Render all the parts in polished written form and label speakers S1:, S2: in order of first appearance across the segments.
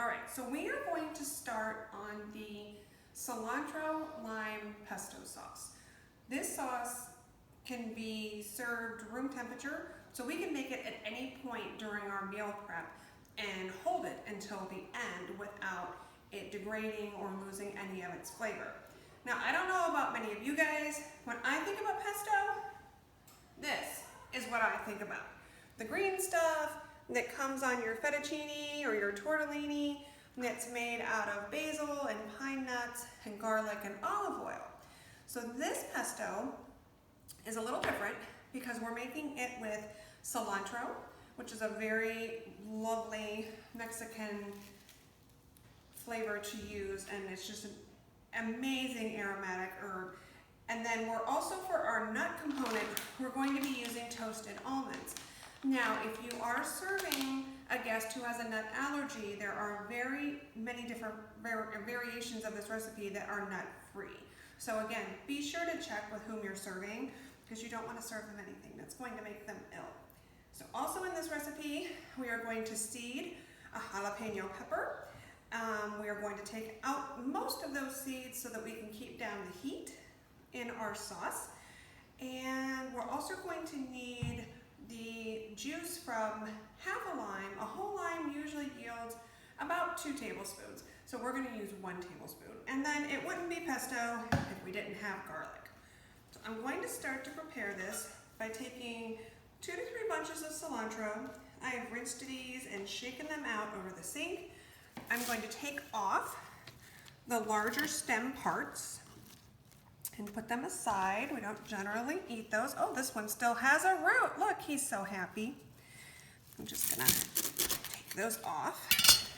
S1: All right, so we are going to start on the cilantro lime pesto sauce. This sauce can be served room temperature, so we can make it at any point during our meal prep and hold it until the end without it degrading or losing any of its flavor. Now, I don't know about many of you guys, when I think about pesto, this is what I think about. The green stuff that comes on your fettuccine or your tortellini that's made out of basil and pine nuts and garlic and olive oil. So this pesto is a little different because we're making it with cilantro, which is a very lovely Mexican flavor to use, and it's just an amazing aromatic herb. And then we're also, for our nut component, we're going to be using toasted almonds. Now, if you are serving a guest who has a nut allergy, there are very many different variations of this recipe that are nut-free. So again, be sure to check with whom you're serving because you don't want to serve them anything that's going to make them ill. So also in this recipe, we are going to seed a jalapeno pepper. We are going to take out most of those seeds so that we can keep down the heat in our sauce. And we're also going to need the juice from half a lime. A whole lime usually yields about 2 tablespoons. So we're going to use 1 tablespoon. And then it wouldn't be pesto if we didn't have garlic. So I'm going to start to prepare this by taking 2 to 3 bunches of cilantro. I have rinsed these and shaken them out over the sink. I'm going to take off the larger stem parts and put them aside. We don't generally eat those. Oh, this one still has a root. Look, he's so happy. I'm just gonna take those off,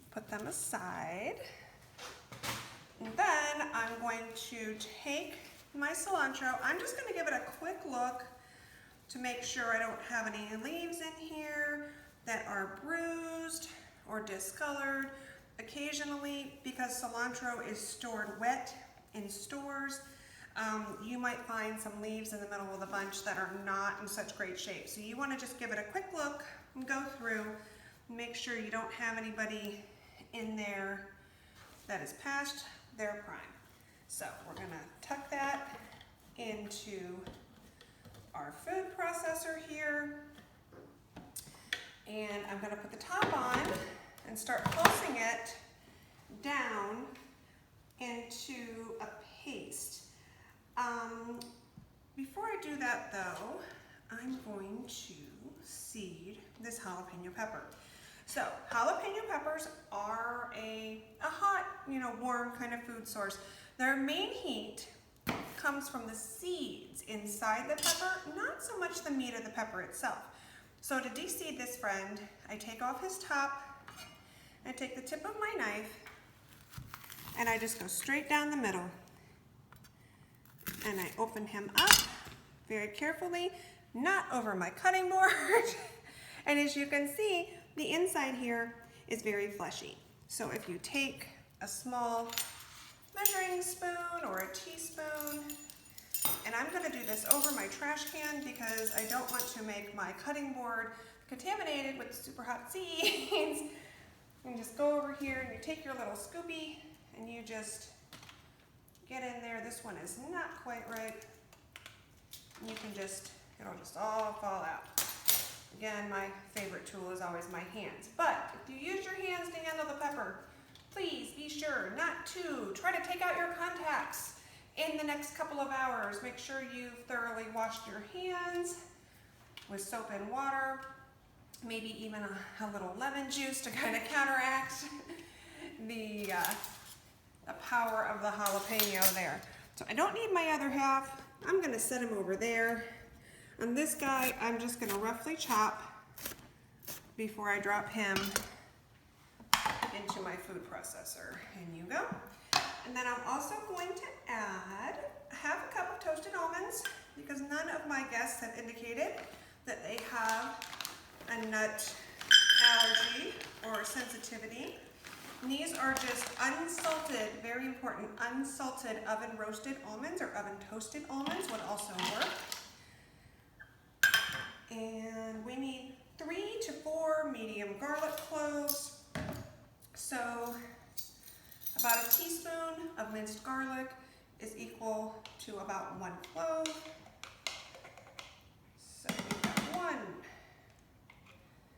S1: put them aside. And then I'm going to take my cilantro. I'm just gonna give it a quick look to make sure I don't have any leaves in here that are bruised or discolored. Occasionally, because cilantro is stored wet in stores, you might find some leaves in the middle of the bunch that are not in such great shape. So you want to just give it a quick look and go through and make sure you don't have anybody in there that is past their prime. So we're going to tuck that into our food processor here, and I'm going to put the top on and start pulsing it down into a paste. Before I do that though, I'm going to seed this jalapeno pepper. So jalapeno peppers are a hot, warm kind of food source. Their main heat comes from the seeds inside the pepper, not so much the meat of the pepper itself. So to de-seed this friend, I take off his top, I take the tip of my knife, and I just go straight down the middle. And I open him up very carefully, not over my cutting board. And as you can see, the inside here is very fleshy. So if you take a small measuring spoon or a teaspoon, and I'm gonna do this over my trash can because I don't want to make my cutting board contaminated with super hot seeds. And just go over here and you take your little scoopy and you just get in there. This one is not quite right. You can it'll just all fall out. Again, my favorite tool is always my hands. But if you use your hands to handle the pepper, please be sure not to. Try to take out your contacts in the next couple of hours. Make sure you've thoroughly washed your hands with soap and water. Maybe even a little lemon juice to kind of counteract the power of the jalapeno there. So I don't need my other half. I'm gonna set him over there. And this guy, I'm just gonna roughly chop before I drop him into my food processor. In you go. And then I'm also going to add half a cup of toasted almonds because none of my guests have indicated that they have a nut allergy or sensitivity. And these are just unsalted, very important, unsalted oven roasted almonds or oven toasted almonds would also work. And we need 3 to 4 medium garlic cloves, So about a teaspoon of minced garlic is equal to about 1 clove. So we've got 1.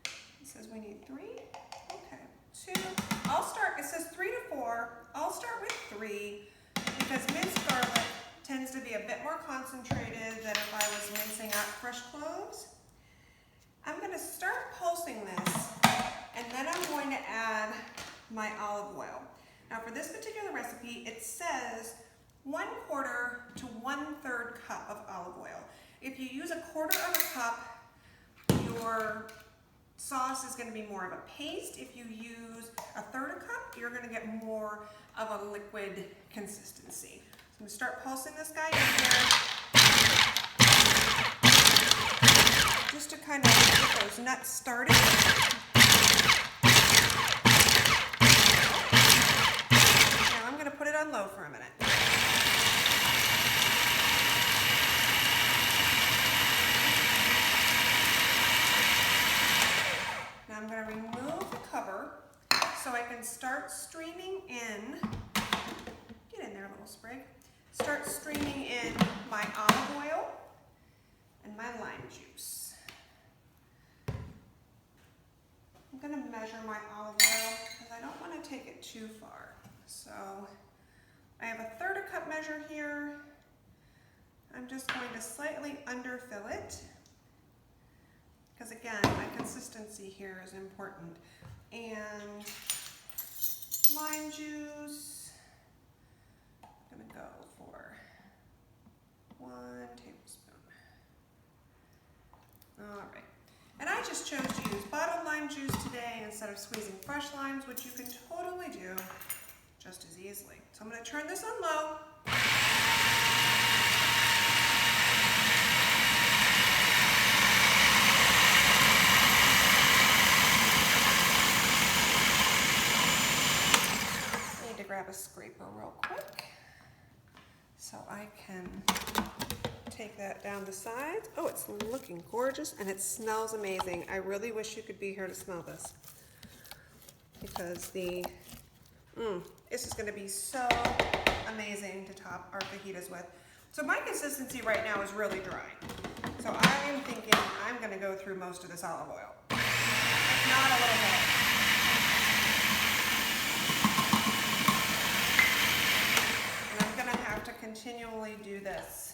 S1: It says we need 3. Okay, 2. It says 3 to 4. I'll start with 3 because minced garlic tends to be a bit more concentrated than if I was mincing up fresh cloves. I'm going to start pulsing this, and then I'm going to add my olive oil. Now for this particular recipe, it says 1/4 to 1/3 cup of olive oil. If you use 1/4 of a cup, your sauce is going to be more of a paste. If you use 1/3 a cup, you're going to get more of a liquid consistency. So I'm going to start pulsing this guy in here, just to kind of get those nuts started. Now I'm going to put it on low for a minute. I'm going to remove the cover so I can start streaming in, get in there little sprig, start streaming in my olive oil and my lime juice. I'm going to measure my olive oil because I don't want to take it too far. So I have 1/3 cup measure here. I'm just going to slightly underfill it, because again, my consistency here is important. And lime juice, I'm gonna go for 1 tablespoon. All right, and I just chose to use bottled lime juice today instead of squeezing fresh limes, which you can totally do just as easily. So I'm gonna turn this on low. Grab a scraper real quick so I can take that down the sides. Oh, it's looking gorgeous and it smells amazing. I really wish you could be here to smell this, because this is going to be so amazing to top our fajitas with. So my consistency right now is really dry. So I'm thinking I'm going to go through most of this olive oil, if not a little bit. Continually do this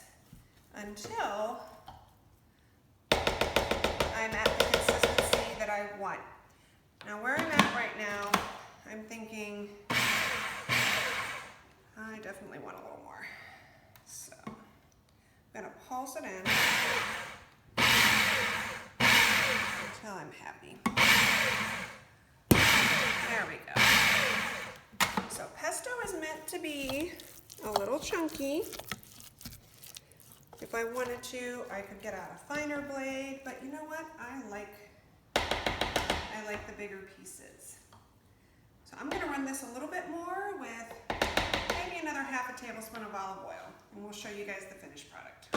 S1: until I'm at the consistency that I want. Now where I'm at right now, I'm thinking I definitely want a little more. So I'm gonna pulse it in until I'm happy. There we go. So pesto is meant to be a little chunky. If I wanted to, I could get out a finer blade, but you know what? I like the bigger pieces. So I'm gonna run this a little bit more with maybe another 1/2 tablespoon of olive oil, and we'll show you guys the finished product.